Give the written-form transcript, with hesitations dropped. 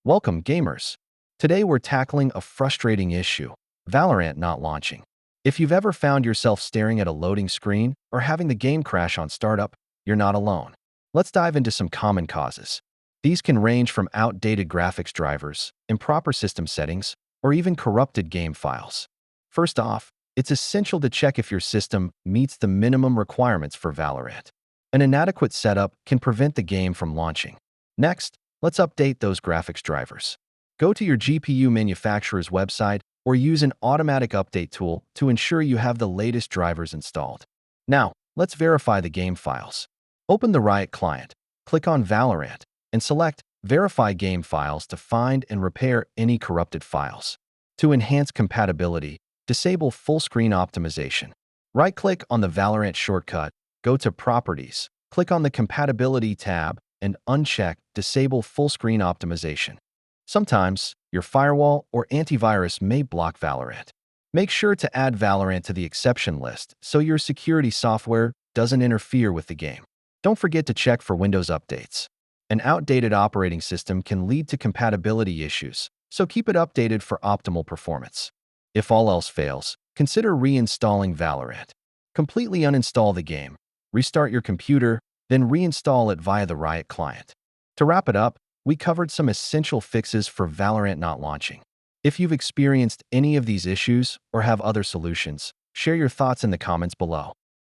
Welcome, gamers. Today we're tackling a frustrating issue, Valorant not launching. If you've ever found yourself staring at a loading screen or having the game crash on startup, you're not alone. Let's dive into some common causes. These can range from outdated graphics drivers, improper system settings, or even corrupted game files. First off, it's essential to check if your system meets the minimum requirements for Valorant. An inadequate setup can prevent the game from launching. Next, let's update those graphics drivers. Go to your GPU manufacturer's website or use an automatic update tool to ensure you have the latest drivers installed. Now, let's verify the game files. Open the Riot client, click on Valorant, and select Verify Game Files to find and repair any corrupted files. To enhance compatibility, disable full screen optimization. Right-click on the Valorant shortcut, go to Properties, click on the Compatibility tab, and uncheck Disable Full Screen Optimization. Sometimes, your firewall or antivirus may block Valorant. Make sure to add Valorant to the exception list so your security software doesn't interfere with the game. Don't forget to check for Windows updates. An outdated operating system can lead to compatibility issues, so keep it updated for optimal performance. If all else fails, consider reinstalling Valorant. Completely uninstall the game, restart your computer, then reinstall it via the Riot client. To wrap it up, we covered some essential fixes for Valorant not launching. If you've experienced any of these issues or have other solutions, share your thoughts in the comments below.